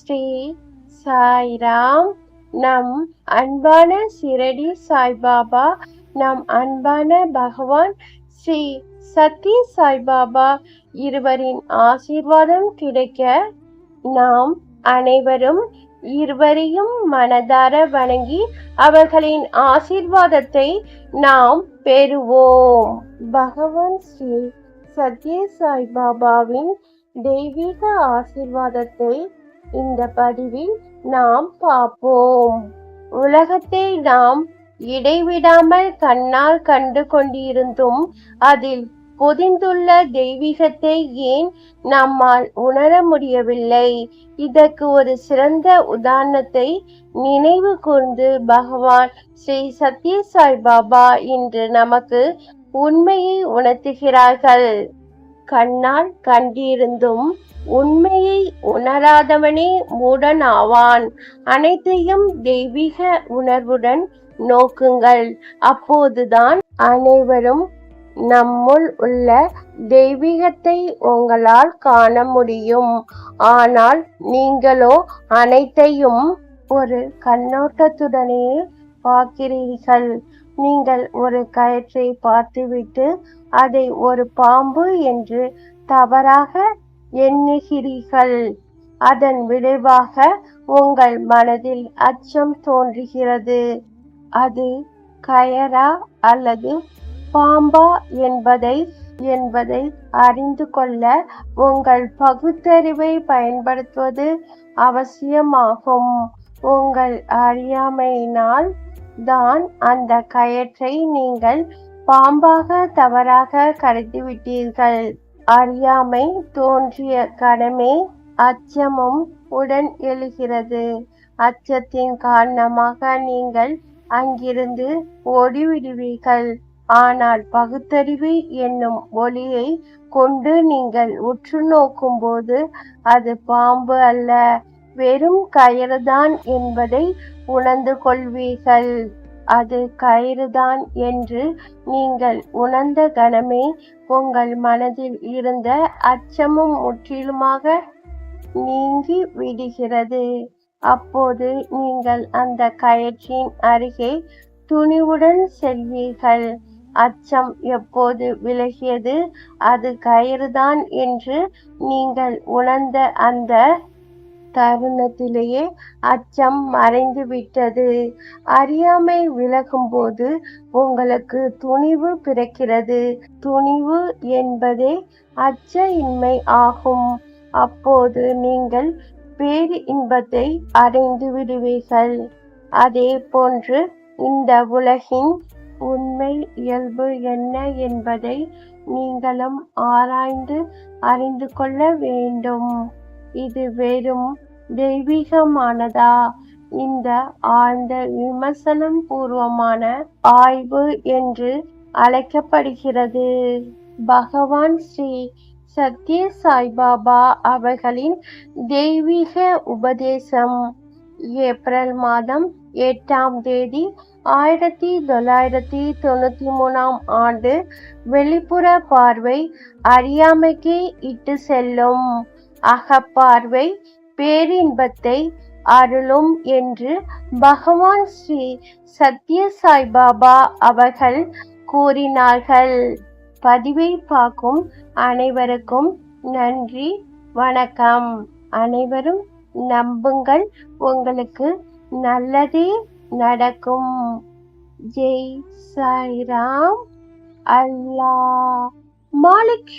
ஸ்ரீ சாய்ராம். நம் அன்பான சிரடி சாய்பாபா, நம் அன்பான பகவான் ஸ்ரீ சத்ய சாய்பாபா இருவரின் ஆசீர்வாதம் கிடைக்க நாம் அனைவரும் இருவரையும் மனதார வணங்கி அவர்களின் ஆசீர்வாதத்தை நாம் பெறுவோம். பகவான் ஸ்ரீ சத்ய சாய்பாபாவின் தெய்வீக ஆசீர்வாதத்தை இந்த பதிவில் நாம் பார்ப்போம். உலகத்தை நாம் இடைவிடாமல் கண்ணால் கண்டு கொண்டிருந்தும் அதில் பொதிந்துள்ள தெய்வீகத்தை ஏன் நம்மால் உணர முடியவில்லை? இதற்கு ஒரு சிறந்த உதாரணத்தை நினைவு கூர்ந்து பகவான் ஸ்ரீ சத்ய சாய்பாபா இன்று நமக்கு உண்மையை உணர்த்துகிறார்கள். கண்ணால் கண்டிருந்தும் உண்மையை உணராதவனே மூடன் ஆவான். அனைத்தையும் தெய்வீக உணர்வுடன் நோக்குங்கள். அப்போதுதான் அனைவரும் நம்முள் உள்ள தெய்வீகத்தை உங்களால் காண முடியும். ஆனால் நீங்களோ அனைத்தையும் ஒரு கண்ணோட்டத்துடனே பார்க்கிறீர்கள். நீங்கள் ஒரு கயிற்றை பார்த்துவிட்டு அதை ஒரு பாம்பு என்று தவறாக எண்ணுகிறீர்கள். அதன் விளைவாக உங்கள் மனதில் அச்சம் தோன்றுகிறது. அது கயரா அல்லது பாம்பா என்பதை அறிந்து கொள்ள உங்கள் பகுத்தறிவை பயன்படுத்துவது அவசியமாகும். உங்கள் அறியாமையினால் தான் அந்த கயிற்றை நீங்கள் பாம்பாக தவறாக கருதிவிட்டீர்கள். அறியாமை தோன்றிய கணமே அச்சமும் உடன் எழுகிறது. அச்சத்தின் காரணமாக நீங்கள் அங்கிருந்து ஓடிவிடுவீர்கள். ஆனால் பகுத்தறிவு என்னும் ஒளியை கொண்டு நீங்கள் உற்று நோக்கும் போது அது பாம்பு அல்ல, வெறும் கயிறுதான் என்பதை உணர்ந்து கொள்வீர்கள். அது கயிறுதான் என்று நீங்கள் உணர்ந்த கணமே உங்கள் மனதில் இருந்த அச்சமும் முற்றிலுமாக நீங்கி விடுகிறது. அப்போது நீங்கள் அந்த கயிற்றின் அருகே துணிவுடன் செல்வீர்கள். அச்சம் எப்போது விலகியது, அது கயிறுதான் என்று நீங்கள் உணர்ந்த அந்த தருணத்திலேயே அச்சம் மறைந்து விட்டது. அறியாமை விலகும் போது உங்களுக்கு துணிவு பிறக்கிறது. துணிவு என்பதே அச்ச இன்மை ஆகும். அப்போது நீங்கள் பேரு இன்பத்தை அடைந்து விடுவீர்கள். அதே போன்று இந்த உலகின் உண்மை இயல்பு என்ன என்பதை நீங்களும் ஆராய்ந்து அறிந்து கொள்ள வேண்டும். இது வெறும் தெய்வீகமானதா? இந்த ஆழ்ந்த விமர்சனம் பூர்வமான ஆய்வு என்று அழைக்கப்படுகிறது. பகவான் ஸ்ரீ சத்ய சாய்பாபா அவர்களின் தெய்வீக உபதேசம். ஏப்ரல் மாதம் 8ஆம் தேதி 1993ஆம் ஆண்டு. வெளிப்புற பார்வை அறியாமைக்கு இட்டு செல்லும், அகப்பார்வை பேரின்பத்தை அருளும் என்று பகவான் ஸ்ரீ சத்ய சாய்பாபா அவர்கள் கூறினார்கள். பதிவை பார்க்கும் அனைவருக்கும் நன்றி, வணக்கம். அனைவரும் நம்புங்கள், உங்களுக்கு நல்லதே நடக்கும். ஜெய் சாய்ராம். அல்லாஹ் மாலிக்.